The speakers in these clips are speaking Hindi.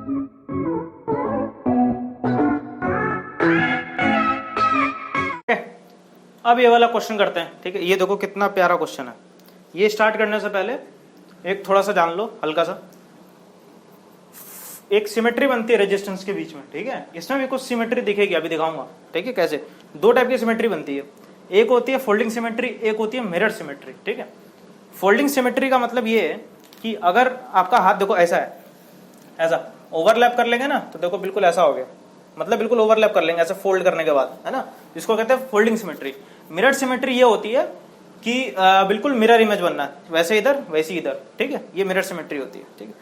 अब ये वाला क्वेश्चन करते हैं, ठीक है। ये देखो कितना प्यारा क्वेश्चन है। ये स्टार्ट करने से पहले एक थोड़ा सा जान लो, हल्का सा। एक सिमेट्री बनती है रेजिस्टेंस के बीच में, ठीक है। इसमें भी कुछ सिमेट्री दिखेगी, अभी दिखाऊंगा, ठीक है। कैसे? दो टाइप की सिमेट्री बनती है, एक होती है फोल्डिंग सिमेट्री, एक होती है मिरर सिमेट्री, ठीक है। फोल्डिंग सिमेट्री का मतलब ये है कि अगर आपका हाथ देखो ऐसा है, ऐसा ओवरलैप कर लेंगे ना तो देखो बिल्कुल ऐसा हो गया, मतलब बिल्कुल ओवरलैप कर लेंगे ऐसे फोल्ड करने के बाद, है ना। इसको कहते हैं फोल्डिंग सिमेट्री। मिरर सिमेट्री ये होती है कि बिल्कुल मिरर इमेज बनना है, वैसे इधर वैसे इधर, ठीक है। ये मिरर सिमेट्री होती है, ठीक है।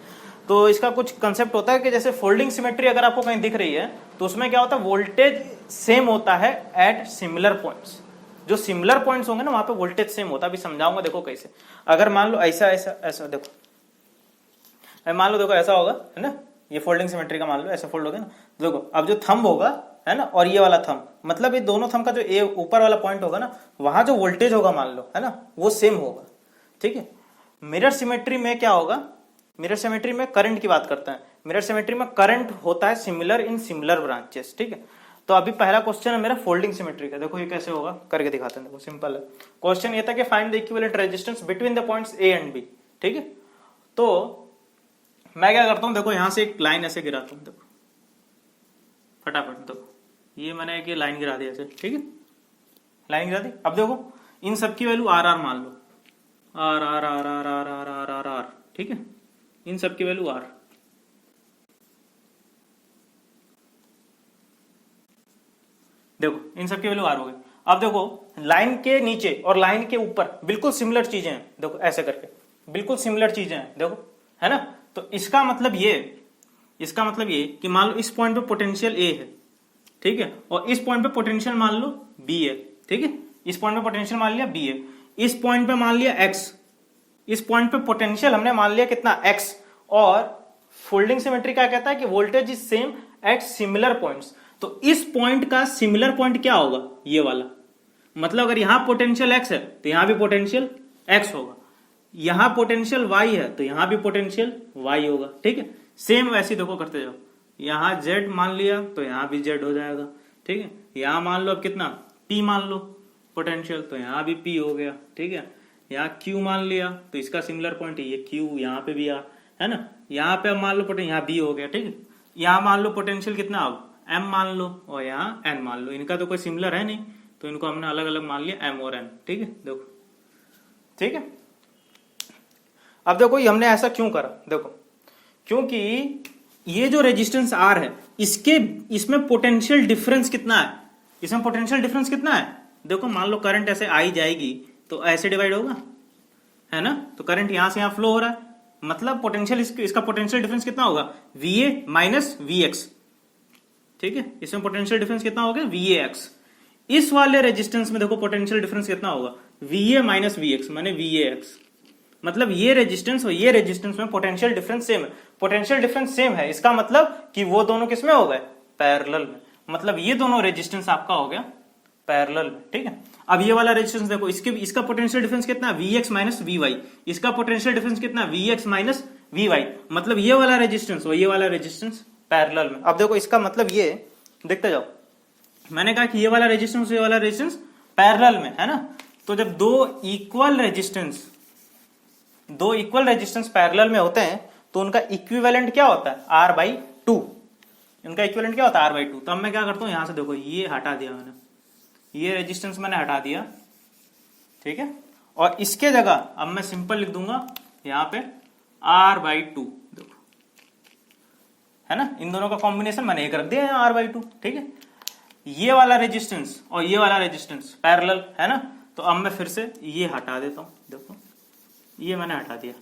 तो इसका कुछ कंसेप्ट होता है कि जैसे फोल्डिंग सिमेट्री अगर आपको कहीं दिख रही है तो उसमें क्या होता है, वोल्टेज सेम होता है एट सिमिलर पॉइंट्स। जो सिमिलर पॉइंट्स होंगे ना वहां पे वोल्टेज सेम होता है। अभी समझाऊंगा, देखो कैसे। अगर मान लो ऐसा ऐसा ऐसा, देखो मान लो, देखो ऐसा होगा, है ना। ये फोल्डिंग सिमेट्री का मान लो ऐसा फोल्ड हो गया ना। देखो अब जो थंब होगा, है ना, और ये वाला थंब, मतलब ये दोनों थंब का जो ए ऊपर वाला पॉइंट होगा ना, वहां जो वोल्टेज होगा मान लो, है ना, वो सेम होगा, ठीक है। मिरर सिमेट्री में क्या होगा, मिरर सिमेट्री में करंट की बात करते हैं। मिरर सिमेट्री में करंट होता है सिमिलर इन सिमिलर ब्रांचेस, ठीक है। तो अभी पहला क्वेश्चन है मेरा फोल्डिंग सिमेट्री का। देखो ये कैसे होगा, करके दिखाते हैं। देखो सिंपल है क्वेश्चन। ये था कि find the equivalent resistance between the points A and B, ठीक है। तो मैं क्या करता हूं, देखो यहां से एक लाइन ऐसे गिराता हूं, देखो फटाफट। देखो ये मैंने एक लाइन गिरा दी ऐसे, ठीक है। लाइन गिरा दी। अब देखो इन सब की वैल्यू आर आर मान लो, R R R R R R R R R, ठीक है। इन सब की वैल्यू आर। देखो इन सब की वैल्यू आर हो गई। अब देखो लाइन के नीचे और लाइन के ऊपर बिल्कुल सिमिलर चीजें हैं, देखो ऐसे करके बिल्कुल सिमिलर चीजें हैं, देखो, है ना। तो इसका मतलब ये कि मान लो इस पॉइंट पे पोटेंशियल ए है, ठीक है, और इस पॉइंट पे पोटेंशियल मान लो बी है, ठीक है। इस पॉइंट पे पोटेंशियल मान लिया बी है, इस पॉइंट पे मान लिया एक्स, इस पॉइंट पे पोटेंशियल हमने मान लिया कितना, एक्स। और फोल्डिंग सिमेट्री क्या कहता है कि voltage is same at similar points. तो इस पॉइंट का सिमिलर पॉइंट क्या होगा, ये वाला। मतलब अगर यहां पोटेंशियल एक्स है तो यहां भी पोटेंशियल एक्स होगा, यहां पोटेंशियल वाई है तो यहां भी पोटेंशियल वाई होगा, ठीक है। सेम वैसे देखो करते जाओ। यहां जेड मान लिया तो यहां भी जेड हो जाएगा, ठीक है। यहां मान लो अब कितना, पी मान लो पोटेंशियल, तो यहां भी पी हो गया, ठीक है। यहाँ क्यू मान लिया तो इसका सिमिलर पॉइंट है ये क्यू, यहाँ पे भी है ना। यहाँ पे अब मान लो पोटेंशियल, यहाँ बी हो गया, ठीक है। यहाँ मान लो पोटेंशियल कितना, अब एम मान लो, और यहाँ एन मान लो। इनका तो कोई सिमिलर है नहीं तो इनको हमने अलग अलग मान लिया, एम और एन, ठीक है। देखो ठीक है। अब देखो ये हमने ऐसा क्यों करा, देखो क्योंकि ये जो रेजिस्टेंस आर है इसमें पोटेंशियल डिफरेंस कितना है, इसमें पोटेंशियल डिफरेंस कितना है। देखो मान लो करंट ऐसे आई जाएगी तो ऐसे डिवाइड होगा, है ना। तो करंट यहां से यहां फ्लो हो रहा है, मतलब पोटेंशियल इसका पोटेंशियल डिफरेंस कितना होगा, VA माइनस VX, ठीक है। इसमें पोटेंशियल डिफरेंस कितना होगा, VAX। इस वाले रेजिस्टेंस में देखो पोटेंशियल डिफरेंस कितना होगा, VA माइनस VX माने VAX। मतलब ये रेजिस्टेंस और ये रेजिस्टेंस में पोटेंशियल डिफरेंस सेम है। पोटेंशियल डिफरेंस सेम है, इसका मतलब कि वो दोनों किसमें हो गए, पैरेलल में। मतलब ये दोनों रेजिस्टेंस आपका हो गया पैरेलल में, ठीक है। अब ये वाला रेजिस्टेंस देखो, इसका पोटेंशियल डिफरेंस कितना, VX माइनस VY। इसका पोटेंशियल डिफरेंस कितना, VX माइनस VY। मतलब ये वाला रेजिस्टेंस और ये वाला रेजिस्टेंस पैरेलल में। अब देखो इसका मतलब ये, देखते जाओ, मैंने कहा कि ये वाला रेजिस्टेंस ये वाला रेजिस्टेंस पैरेलल में, है ना। तो जब दो इक्वल रेजिस्टेंस पैरेलल में होते हैं तो उनका इक्विवेलेंट क्या होता है, R/2। इनका इक्विवेलेंट क्या होता है, R/2। तो अब मैं क्या करता हूं, यहां से देखो ये हटा दिया मैंने, ये रेजिस्टेंस मैंने हटा दिया, ठीक है। और इसके जगह अब मैं सिंपल लिख दूंगा यहां पे R/2, देखो, है ना। इन दोनों का कॉम्बिनेशन मैंने एक रख दिया है R/2, ठीक है। ये वाला रेजिस्टेंस और ये वाला रेजिस्टेंस पैरेलल, है ना। तो अब मैं फिर से ये हटा देता हूं, देखो ये मैंने हटा दिया,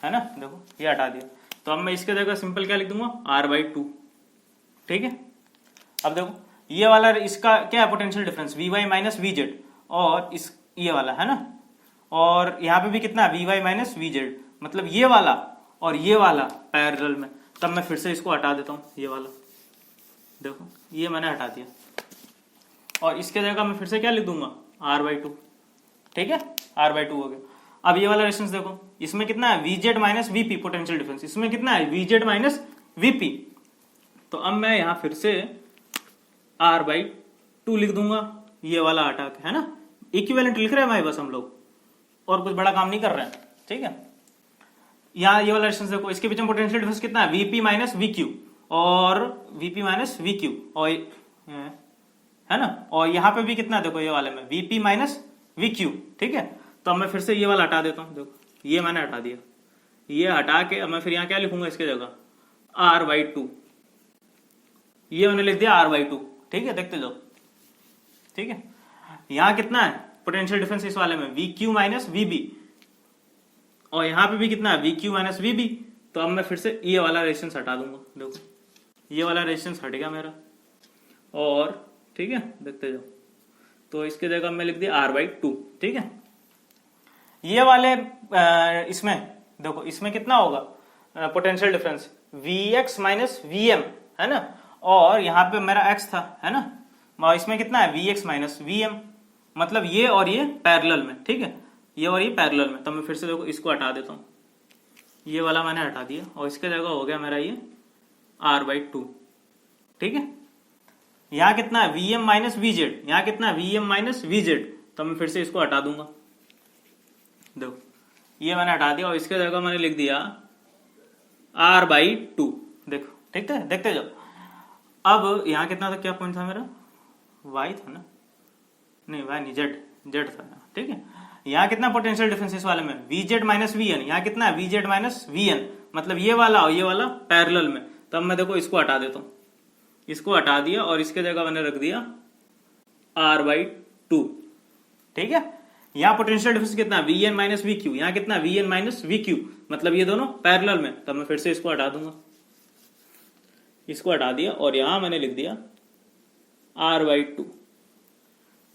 है ना। देखो ये हटा दिया, तो अब मैं इसके जगह सिंपल क्या लिख दूंगा, R/2, ठीक है। अब देखो ये वाला, इसका क्या है potential difference, VY minus VZ, और इस ये वाला, है ना। और यहां पे भी कितना है, VY माइनस VZ। मतलब ये वाला और ये वाला पैरेलल में। तब मैं फिर से इसको हटा देता हूं, ये वाला, देखो ये मैंने हटा दिया, और इसके जगह मैं फिर से क्या लिख दूंगा, R/2, ठीक है। R/2 हो गया। अब ये वाला रेजिस्टेंस देखो, इसमें कितना है VZ minus VP potential difference, इसमें कितना है VZ माइनस VP। तो अब मैं यहां फिर से R/2 लिख दूंगा, ये वाला हटा के, है ना, इक्विवेलेंट लिख रहे हैं भाई बस हम लोग, और कुछ बड़ा काम नहीं कर रहे हैं, ठीक है। यहाँ ये वाला रेजिस्टेंस देखो, इसके बीच में पोटेंशियल डिफरेंस कितना है VP माइनस VQ, और VP माइनस VQ, और है ना, और यहाँ पे भी कितना देखो ये वाले में VP माइनस VQ, ठीक है। तो अब मैं फिर से ये वाला हटा देता हूँ, देखो ये मैंने हटा दिया, ये हटा के अब मैं फिर यहाँ क्या लिखूंगा इसके जगह R/2, ये मैंने लिख दिया R/2, ठीक है, देखते जाओ, ठीक है। यहाँ कितना है पोटेंशियल डिफरेंस इस वाले में VQ माइनस VB, और यहाँ पे भी कितना है VQ माइनस VB। तो अब मैं फिर से ये वाला रेजिस्टेंस हटा दूंगा, देखो ये वाला रेजिस्टेंस हट गया मेरा, और ठीक है देखते जाओ, तो इसके जगह मैं लिख दिया R/2, ठीक है। ये वाले इसमें देखो, इसमें कितना होगा potential difference Vx minus Vm, है ना, और यहाँ पे मेरा x था, है ना, और इसमें कितना है Vx माइनस Vm, मतलब ये और ये पैरेलल में, ठीक है, ये और ये पैरेलल में। तो मैं फिर से देखो इसको हटा देता हूँ, ये वाला मैंने हटा दिया, और इसके जगह हो गया मेरा ये R/2, ठीक है। यहाँ कितना है Vm माइनस Vz, यहाँ कितना है Vm माइनस Vz, तो मैं फिर से इसको हटा दूंगा, देखो ये मैंने हटा दिया, और इसके जगह मैंने लिख दिया R/2, देखो, ठीक है, देखते जाओ। अब यहाँ कितना था, क्या पॉइंट था मेरा, y था ना, नहीं y नहीं, z था, ठीक है। यहाँ कितना पोटेंशियल डिफरेंस इस वाले में Vz माइनस Vn, यहाँ कितना है Vz माइनस Vn, मतलब ये वाला और ये वाला पैरेलल में। तो अब मैं देखो इसको हटा देता हूँ, इसको हटा दिया, और इसके जगह मैंने रख दिया R/2, ठीक है। यहाँ पोटेंशियल डिफरेंस कितना है Vn माइनस VQ, यहाँ कितना है Vn माइनस VQ, मतलब ये दोनों पैरेलल में। तब मैं फिर से इसको हटा दूंगा, इसको हटा दिया, और यहां मैंने लिख दिया R/2,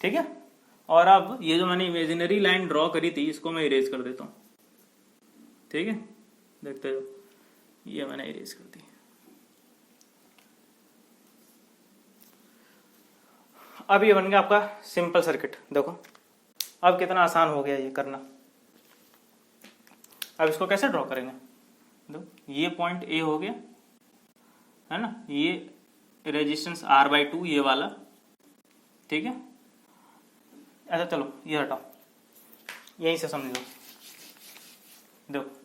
ठीक है। और अब ये जो मैंने इमेजिनरी लाइन ड्रॉ करी थी, इसको मैं इरेज कर देता हूं, ठीक है, देखते हो, ये मैंने इरेज कर दी। अब ये बन गया आपका सिंपल सर्किट, देखो अब कितना आसान हो गया ये करना। अब इसको कैसे ड्रॉ करेंगे, देखो ये पॉइंट A हो गया, है ना, ये रेजिस्टेंस R/2 ये वाला, ठीक है। ऐसा चलो ये हटाओ, यहीं से समझ लो, देखो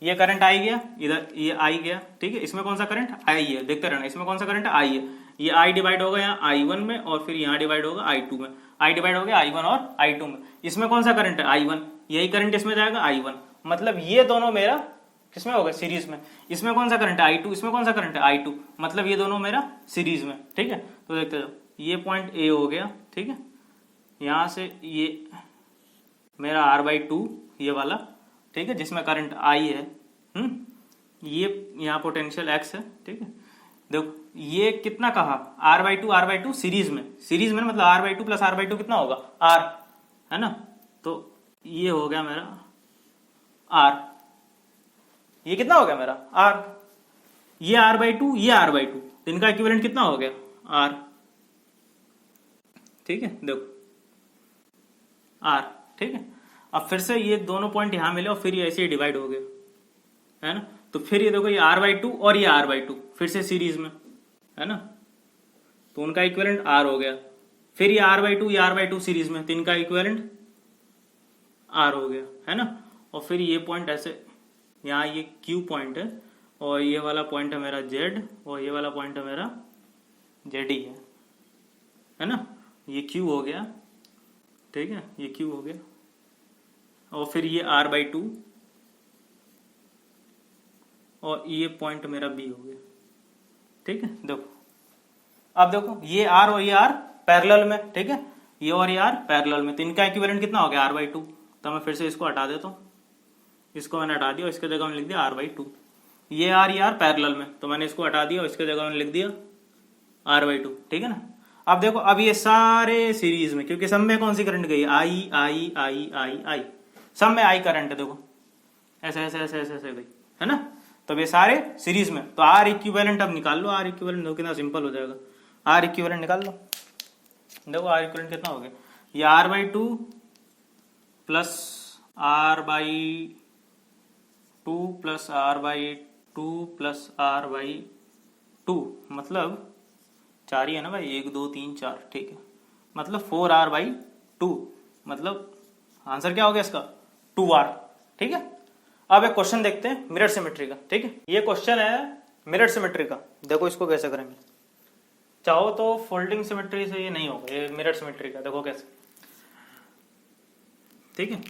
ये करंट आई गया इधर, ये आई गया, ठीक है। इसमें कौन सा करंट आई है, देखते रहना, इसमें कौन सा करंट आई है, ये I डिवाइड होगा यहाँ I1 में, और फिर यहाँ डिवाइड होगा I2 में, I डिवाइड हो गया I1 और I2 में। इसमें कौन सा करंट है I1, यही करंट इसमें जाएगा I1, मतलब ये दोनों मेरा किसमें होगा सीरीज में। इसमें कौन सा करंट है I2, इसमें कौन सा करंट है I2, मतलब ये दोनों मेरा सीरीज में, ठीक है। तो देखते जाओ, ये पॉइंट A हो गया, ठीक है, यहां से ये मेरा R/2 ये वाला, ठीक है, जिसमें करंट I है, ये यहाँ पोटेंशियल X है, ठीक है। देखो ये कितना कहा R/2 सीरीज में, मतलब R/2 प्लस R/2 कितना होगा R, है ना। तो ये हो गया मेरा R, ये कितना हो गया मेरा R, ये R/2 ये R/2, तो इनका इक्विवेलेंट कितना हो गया R, ठीक है, देखो R, ठीक है। अब फिर से ये दोनों पॉइंट यहां मिले, और फिर ये ऐसे ही डिवाइड हो गए, है ना। तो फिर ये देखो ये R/2 और ये R/2 फिर से सीरीज में, है ना, तो उनका इक्विवेलेंट R हो गया। फिर ये R/2 सीरीज में, तो इनका इक्विवेलेंट R हो गया, है ना। और फिर ये पॉइंट ऐसे, यहाँ ये Q पॉइंट है, और ये वाला पॉइंट है मेरा Z, और ये वाला पॉइंट है मेरा ZD है ना। ये Q हो गया, ठीक है, ये Q हो गया, और फिर ये R/2, और ये पॉइंट मेरा B हो गया, ठीक है। देखो अब देखो ये R और ये R पैरेलल में, ठीक है, ये और ये R पैरेलल में, तो इनका इक्विवेलेंट कितना हो गया R/2। तो मैं फिर से इसको हटा देता हूँ, इसको मैंने हटा दिया, और इसके जगह मैंने लिख दिया R/2। ये R पैरेलल में, तो मैंने इसको हटा दिया, और इसके जगह मैंने लिख दिया R/2, ठीक है ना। अब देखो अब ये सारे सीरीज में, क्योंकि सब में कौन सी करंट गई I, सब में I करंट है, देखो ऐसे ऐसे ऐसे ऐसे ऐसे गई, है ना। तो ये सारे सीरीज में, तो R इक्विवेलेंट अब निकाल लो, R इक्विवेलेंट देखो कितना सिंपल हो जाएगा, R इक्विवेलेंट निकाल लो, देखो R इक्विवेलेंट कितना हो गया, ये R/2 plus R by 2 plus R by 2 plus R by 2, मतलब 4 ही है ना भाई, 1 2 3 4, ठीक है, मतलब 4r/2, मतलब आंसर क्या हो गया इसका 2r। ठीक है, अब एक क्वेश्चन देखते हैं मिरर सिमेट्री का। ठीक है, ये क्वेश्चन है मिरर सिमेट्री का। देखो इसको कैसे करेंगे, चाहो तो फोल्डिंग सिमेट्री से ये नहीं होगा, ये मिरर सिमेट्री का देखो कैसे। ठीक है,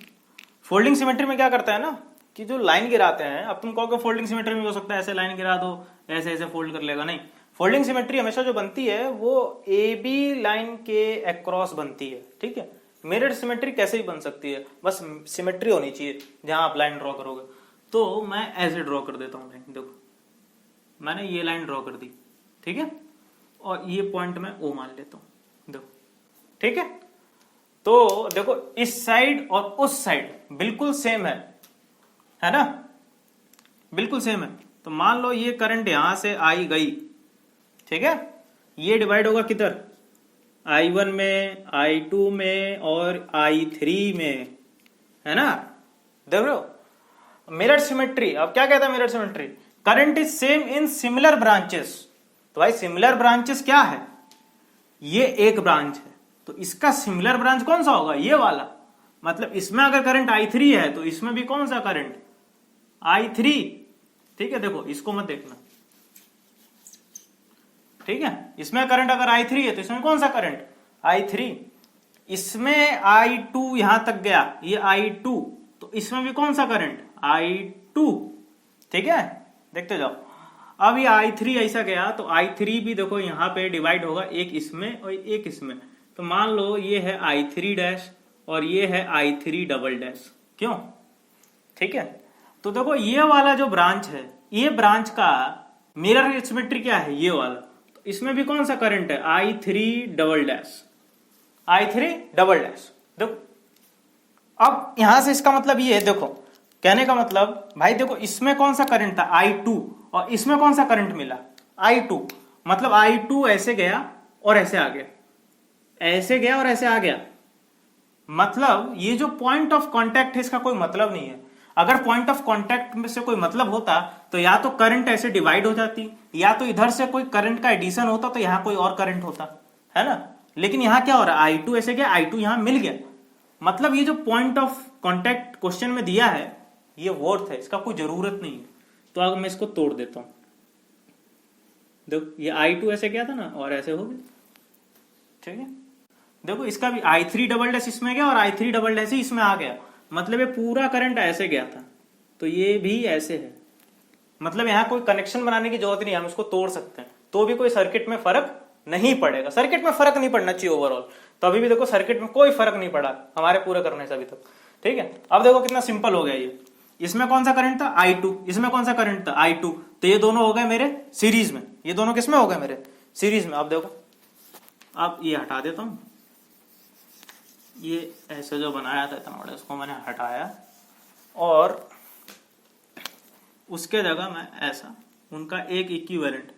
फोल्डिंग सिमेट्री में क्या करता है ना कि जो लाइन गिराते हैं, अब तुम कहोगे फोल्डिंग सिमेट्री में हो सकता है ऐसे लाइन गिरा दो, ऐसे ऐसे फोल्ड कर लेगा, नहीं। फोल्डिंग सिमेट्री हमेशा जो बनती है वो ए बी लाइन के अक्रॉस बनती है। ठीक है, मिरर सिमेट्री कैसे भी बन सकती है, बस सिमेट्री होनी चाहिए जहां आप लाइन ड्रॉ करोगे। तो मैं ऐसे ड्रॉ कर देता हूं लाइन, देखो मैंने ये लाइन ड्रॉ कर दी। ठीक है, और ये पॉइंट मैं ओ मान लेता हूं, देखो। ठीक है, तो देखो इस साइड और उस साइड बिल्कुल सेम है ना, बिल्कुल सेम है। तो मान लो ये करंट यहां से आई गई, ठीक है, ये डिवाइड होगा किधर, I1 में, I2 में और I3 में, है ना। देख रहे हो मिरर सिमेट्री। अब क्या कहता है mirror symmetry, current is same in similar branches. तो भाई सिमिलर ब्रांचेस क्या है, ये एक ब्रांच है, तो इसका सिमिलर ब्रांच कौन सा होगा, ये वाला। मतलब इसमें अगर करंट I3 है तो इसमें भी कौन सा करंट I3। ठीक है, देखो इसको मत देखना। ठीक है, इसमें करंट अगर I3 है तो इसमें कौन सा करंट I3। इसमें I2 यहां तक गया, ये I2, तो इसमें भी कौन सा करंट I2। ठीक है, देखते जाओ। अब ये I3 ऐसा गया तो I3 भी देखो यहां पे डिवाइड होगा, एक इसमें और एक इसमें। तो मान लो ये है I3 डैश और ये है I3 डबल डैश, क्यों। ठीक है, तो देखो ये वाला जो ब्रांच है, ये ब्रांच का मिरर सिमेट्री क्या है, ये वाला। तो इसमें भी कौन सा करंट है I3 double dash, I3 double dash. देखो अब यहां से इसका मतलब ये है, देखो कहने का मतलब भाई देखो इसमें कौन सा करंट था I2 और इसमें कौन सा करंट मिला I2, मतलब I2 ऐसे गया और ऐसे आ गया, ऐसे गया और ऐसे आ गया। मतलब ये जो पॉइंट ऑफ कांटेक्ट है इसका कोई मतलब नहीं है। अगर पॉइंट ऑफ कांटेक्ट में से कोई मतलब होता तो या तो करंट ऐसे डिवाइड हो जाती, या तो इधर से कोई करंट का एडिशन होता तो यहां कोई और करंट होता, है ना। लेकिन यहां क्या हो रहा है, I2 ऐसे गया, I2 यहां मिल गया। मतलब ये जो पॉइंट ऑफ कांटेक्ट क्वेश्चन में दिया है ये वर्थ है, इसका कोई जरूरत नहीं है। तो अब मैं इसको तोड़ देता हूं, देखो ये I2 ऐसे गया था ना और ऐसे हो गया। ठीक है, देखो इसका भी I3 डबल डैश इसमें गया और I3 डबल डैश ही इसमें आ गया। मतलब ये पूरा करंट ऐसे गया था, तो ये भी ऐसे है। मतलब यहां कोई कनेक्शन बनाने की जरूरत नहीं, हम इसको तोड़ सकते हैं तो भी कोई सर्किट में फर्क नहीं पड़ेगा। सर्किट में फर्क नहीं पड़ना चाहिए ओवरऑल। तो अभी भी देखो सर्किट में कोई फर्क नहीं पड़ा हमारे पूरे करने से अभी तक। ठीक है, अब देखो कितना सिंपल हो गया ये। इसमें कौन सा करंट था I2, इसमें कौन सा करंट था I2, तो ये दोनों हो गए मेरे सीरीज में। ये दोनों किसमें हो गए मेरे सीरीज में। अब देखो, अब ये हटा देता हूं, ये ऐसे जो बनाया था इतना बड़ा, इसको मैंने हटाया और उसके जगह मैं ऐसा उनका एक इक्विवेलेंट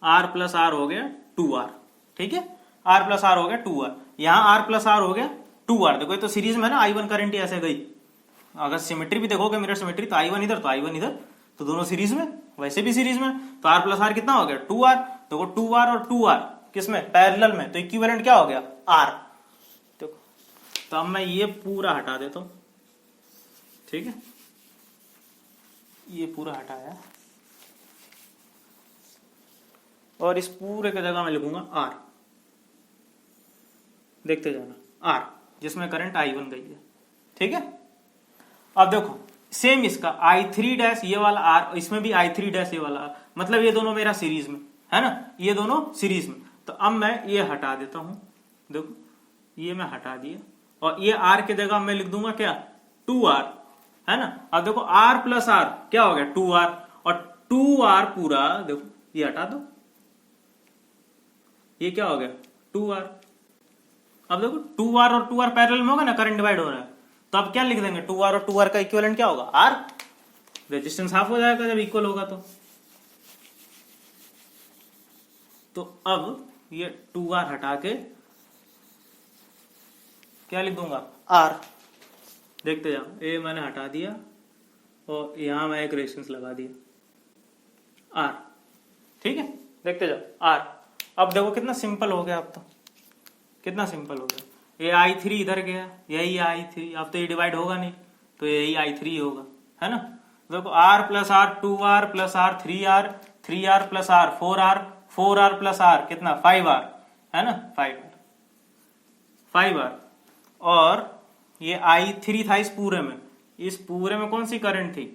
R प्लस R हो गया 2R। ठीक है, R प्लस R हो गया 2R, यहां R प्लस R हो गया 2R। देखो ये तो सीरीज में ना, I1 करंट ऐसे गई। अगर सिमेट्री भी देखोगे मिरर सिमेट्री, तो I1 इधर तो I1 इधर, तो दोनों सीरीज में, वैसे भी सीरीज में। तो R प्लस R कितना हो गया 2R। देखो 2R और 2R किसमें पैरेलल में, तो इक्विवेलेंट क्या हो गया R। देखो तो अब मैं ये पूरा हटा देता हूं। ठीक है, ये पूरा हटाया और इस पूरे की जगह मैं लिखूंगा R। देखते जाना, R जिसमें करंट I1 गई है। ठीक है, अब देखो सेम इसका I3 डैश ये वाला R, इसमें भी I3 डैश ये वाला R, मतलब ये दोनों मेरा सीरीज में है ना, ये दोनों सीरीज में। तो अब मैं ये हटा देता हूं, देखो ये मैं हटा दिया और ये R की जगह मैं लिख दूंगा क्या 2R, है ना। अब देखो R प्लस R क्या हो गया 2R, और 2R पूरा देखो ये हटा दो, ये क्या हो गया 2R। अब देखो 2R और 2R पैरेलल में होगा ना, करंट डिवाइड हो रहा है। तो अब क्या लिख देंगे 2R और 2R का इक्विवेलेंट क्या होगा R। रेजिस्टेंस हाफ हो जाएगा जब इक्वल होगा तो अब ये 2R हटा के क्या लिख दूंगा R। देखते जाओ, ए मैंने हटा दिया और यहां मैं एक रेजिस्टेंस लगा दिया आर, ठीक है। देखते जाओ आर, अब देखो कितना सिंपल हो गया, अब तो कितना सिंपल हो गया। ये I3 इधर गया, यही I3, अब तो ये डिवाइड होगा नहीं, तो यही I3 होगा, है ना। देखो R plus R 2R plus R 3R, 3R plus R 4R, 4R plus R कितना 5R, है ना, 5R। और ये I3 था इस पूरे में, इस पूरे में कौन सी करंट थी,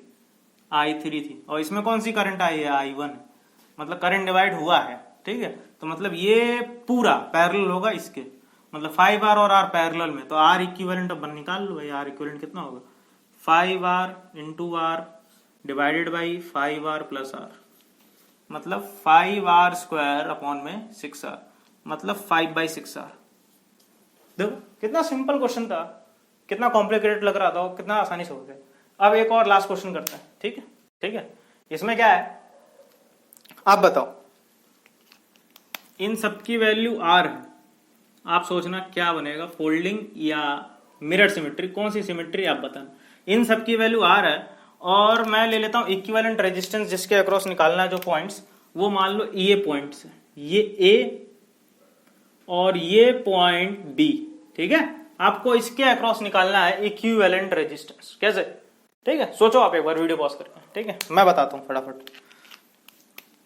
I3 थी, और इसमें कौन सी करंट आई है, I1, मतलब करंट डिवाइड हुआ है, ठीक है। तो मतलब ये पूरा पैरेलल होगा इसके, मतलब 5R और R पैरेलल में, तो R इक्विवेलेंट अब निकाल लो भाई, R इक्विवेलेंट कितना होगा 5R into R divided by 5R plus R, मतलब 5R स्क्वायर अपॉन में 6R, मतलब 5/6R। देखो कितना सिंपल क्वेश्चन था, कितना कॉम्प्लिकेटेड लग रहा था, कितना आसानी से हो गया। अब एक और लास्ट क्वेश्चन करते हैं, ठीक है, ठीक है। इसमें क्या है आप बताओ, इन सबकी वैल्यू R है, आप सोचना क्या बनेगा, फोल्डिंग या मिरर सिमेट्री, कौन सी सिमेट्री आप बताना। इन सबकी वैल्यू R है और मैं ले लेता हूं इक्विवेलेंट रेजिस्टेंस जिसके अक्रॉस निकालना है जो पॉइंट्स, वो मान लो ये पॉइंट्स है, ये A और ये पॉइंट B, ठीक है। आपको इसके अक्रॉस निकालना है इक्विवेलेंट रेजिस्टेंस, कैसे, ठीक है। सोचो आप एक बार वीडियो पॉज करके, ठीक है, मैं बताता हूं फटाफट।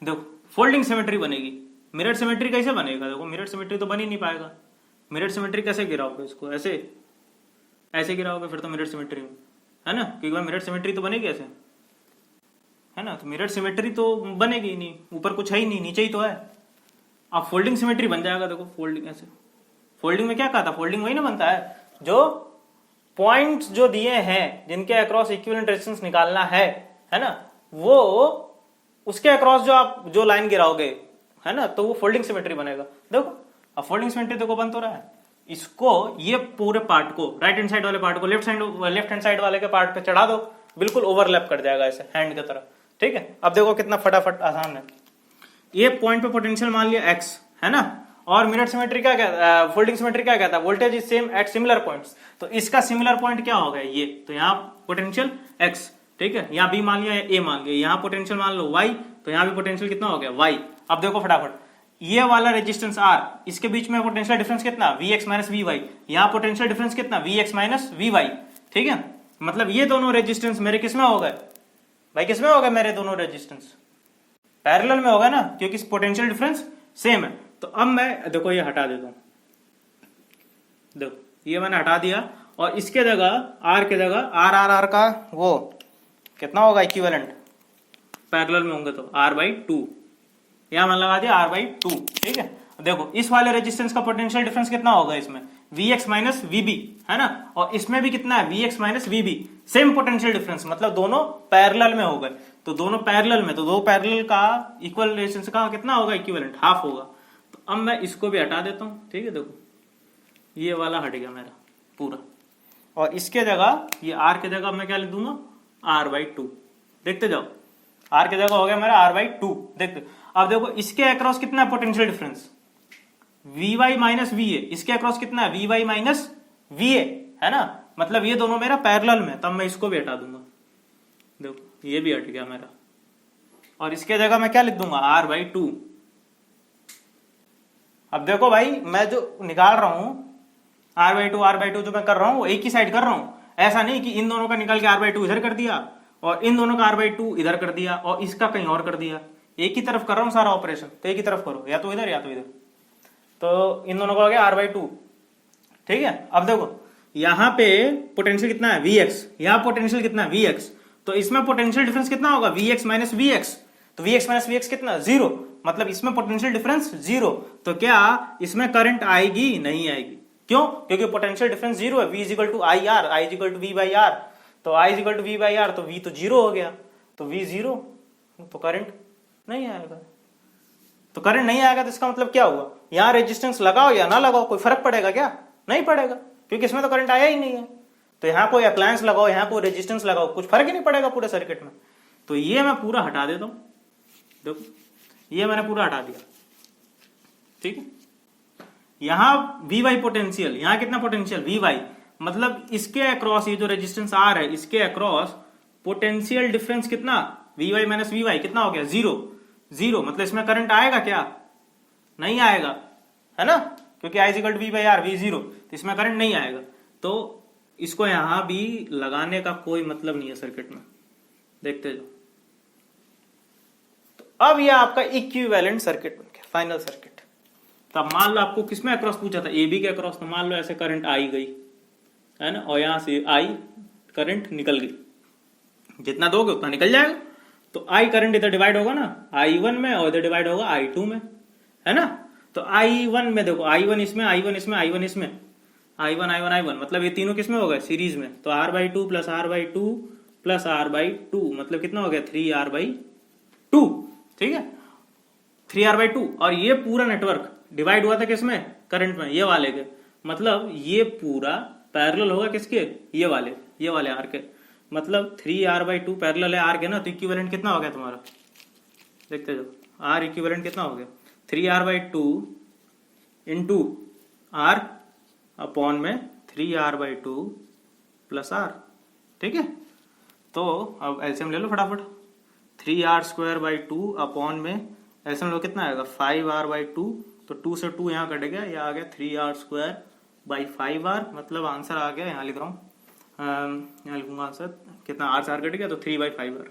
देखो फोल्डिंग सिमेट्री बनेगी, मिरर सिमेट्री कैसे बनेगा, देखो मिरर सिमेट्री तो बन ही नहीं पाएगा। मिरर सिमेट्री कैसे गिराओगे इसको, ऐसे ऐसे गिराओगे, फिर तो मिरर सिमेट्री में, है ना, क्योंकि मिरर सिमेट्री तो बनेगी ऐसे, है ना। तो मिरर सिमेट्री तो बनेगी ही नहीं, ऊपर कुछ है ही नहीं, नीचे ही तो है। अब फोल्डिंग सिमेट्री बन जाएगा, देखो फोल्डिंग ऐसे, फोल्डिंग में क्या कहा था, फोल्डिंग वही ना बनता है, जो पॉइंट्स जो दिए हैं जिनके अक्रॉस इक्विवेलेंट रेजिस्टेंस निकालना है ना, वो उसके अक्रॉस जो आप जो लाइन गिराओगे, है ना, तो वो फोल्डिंग सिमेट्री बनेगा। देखो अब फोल्डिंग सिमेट्री देखो बन तो रहा है, इसको ये पूरे पार्ट को, राइट हैंड साइड वाले पार्ट को लेफ्ट हैंड साइड वाले के पार्ट पे चढ़ा दो, बिल्कुल ओवरलैप कर जाएगा ऐसे हैंड की तरह, ठीक है। अब देखो कितना फटाफट आसान है, ये पॉइंट पे पोटेंशियल मान लिया x, है ना, और मिरर सिमेट्री क्या कहता है, फोल्डिंग सिमेट्री क्या कहता है, voltage is same at similar points, तो इसका सिमिलर पॉइंट क्या होगा ये, तो यहाँ पोटेंशियल x, ठीक है, यहाँ B मान लिया, A मान लिया, यहाँ पोटेंशियल मान लो y, तो यहाँ भी पोटेंशियल कितना हो गया y। अब देखो फटाफट, ये वाला रेजिस्टेंस R, इसके बीच में पोटेंशियल डिफरेंस कितना Vx माइनस Vy, यहाँ पोटेंशियल डिफरेंस कितना Vx माइनस Vy, ठीक है। मतलब ये दोनों रेजिस्टेंस मेरे किसमें हो गए भाई, किसमें हो गए मेरे दोनों रेजिस्टेंस, पैरेलल में होगा ना, क्योंकि पोटेंशियल डिफरेंस सेम है। तो अब मैं देखो ये हटा देता हूं, देखो ये मैंने हटा दिया, और इसके जगह R के जगह R का वो कितना होगा इक्विवेलेंट, पैरेलल में होंगे तो R/2, यहां मैंने लगा दिया R/2, ठीक है। देखो इस वाले रेजिस्टेंस का पोटेंशियल डिफरेंस कितना होगा इसमें Vx माइनस Vb, है ना, और इसमें भी कितना है Vx minus Vb, same potential difference, मतलब दोनों पैरेलल में हो गए, तो दोनों पैरेलल में, तो दो पैरेलल का इक्वल रेजिस्टेंस का कितना होगा इक्विवेलेंट, हाफ होगा। तो अब मैं इसको भी हटा देता हूं, ठीक है, देखो ये वाला हट गया मेरा पूरा, और इसके जगह ये R के जगह मैं क्या लिख दूंगा R/2, देखते जाओ R के जगह हो गया मेरा R/2, देखते। अब देखो इसके अक्रॉस कितना potential difference Vy minus Va, इसके अक्रॉस कितना है Vy माइनस Va, है ना, मतलब ये दोनों मेरा पैरेलल में, तब मैं इसको भी हटा दूंगा, देखो ये भी हट गया मेरा, और इसके जगह मैं क्या लिख दूंगा R/2। अब देखो भाई मैं जो निकाल रहा हूं R/2 जो मैं कर रहा हूं वो एक ही साइड कर रहा हूं, ऐसा नहीं कि इन दोनों का निकाल के R/2 इधर कर दिया और इन दोनों का R/2 इधर कर दिया और इसका कहीं और कर दिया, एक ही तरफ कर रहा हूं सारा ऑपरेशन, तो एक ही तरफ करो, या तो इधर या तो इधर, तो इन दोनों का हो गया R/2, ठीक है। अब देखो यहां पे पोटेंशियल कितना है Vx, यहां पोटेंशियल कितना है Vx, तो इसमें पोटेंशियल डिफरेंस कितना होगा Vx माइनस Vx, तो Vx माइनस Vx कितना 0, मतलब इसमें पोटेंशियल डिफरेंस 0, तो क्या इसमें करंट आएगी, नहीं आएगी, क्यों, क्योंकि पोटेंशियल डिफरेंस 0 है, V equal to IR, I equal to V/R, तो I इक्वल टू V/R, तो V तो 0 हो गया, तो V 0, तो करंट नहीं आएगा, तो करंट नहीं आएगा, तो इसका मतलब क्या हुआ, यहां रेजिस्टेंस लगाओ या ना लगाओ कोई फर्क पड़ेगा क्या, नहीं पड़ेगा, क्योंकि इसमें तो करंट आया ही नहीं है। तो यहां कोई अप्लायंस लगाओ, यहां कोई रेजिस्टेंस लगाओ, कुछ फर्क ही नहीं पड़ेगा पूरे सर्किट में। तो ये मैं पूरा हटा देता हूं, देखो ये मैंने पूरा हटा दिया, ठीक है। यहां Vy पोटेंशियल, यहां कितना पोटेंशियल Vy, मतलब इसके अक्रॉस ये जो रेजिस्टेंस आर है इसके अक्रॉस पोटेंशियल डिफरेंस कितना, V Y minus V Y कितना हो गया, जीरो। जीरो मतलब इसमें करंट आएगा क्या, नहीं आएगा, है ना, क्योंकि I equal to V by R, V zero, तो इसमें करंट नहीं आएगा। तो इसको यहां भी लगाने का कोई मतलब नहीं है सर्किट में, देखते जाओ। तो अब यह आपका इक्विवेलेंट सर्किट बन गया, फाइनल सर्किट। तब मान लो आपको किसमें अक्रॉस पूछा था, ए बी के अक्रॉस, तो मान लो ऐसे करंट आई गई, है ना, और यहां से आई करंट निकल गई, जितना दोगे उतना निकल जाएगा। तो आई करंट इधर डिवाइड होगा ना I1 में, और इधर डिवाइड होगा I2 में, है ना। तो I1 में देखो, I1 इसमें, I1 इसमें, I1 इसमें, I1 I1 I1, मतलब ये तीनों किसमें हो गए, सीरीज में। तो R/2 plus R/2 plus R/2 मतलब कितना हो गया, 3R/2, ठीक है, 3R/2। और ये पूरा नेटवर्क डिवाइड हुआ था किसमें, करंट में, ये वाले के, मतलब ये पूरा पैरेलल होगा किसके, ये वाले आर के, मतलब 3R/2 पैरेलल है आर के ना। तो इक्विवेलेंट कितना हो गया तुम्हारा, देखते जाओ, आर इक्विवेलेंट कितना हो गया, 3R/2 इंटू आर अपॉन में 3R/2 प्लस आर, ठीक है। तो अब एलसीएम ले लो फटाफट, 3R²/2 अपॉन में एलसीएम लो कितना आएगा, 5R/2, तो 2 से 2 यहाँ कट गया, ये आ गया 3R²/5R, मतलब आंसर आ गया, यहाँ लिख रहा हूँ, यहाँ लिखूंगा आंसर कितना, R से R कट गया तो 3/5R,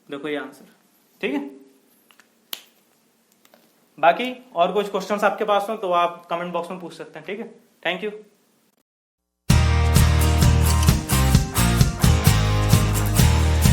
देखो ये आंसर, ठीक है। बाकी और कुछ क्वेश्चंस आपके पास हो तो आप कमेंट बॉक्स में पूछ सकते हैं, ठीक है। Thank you.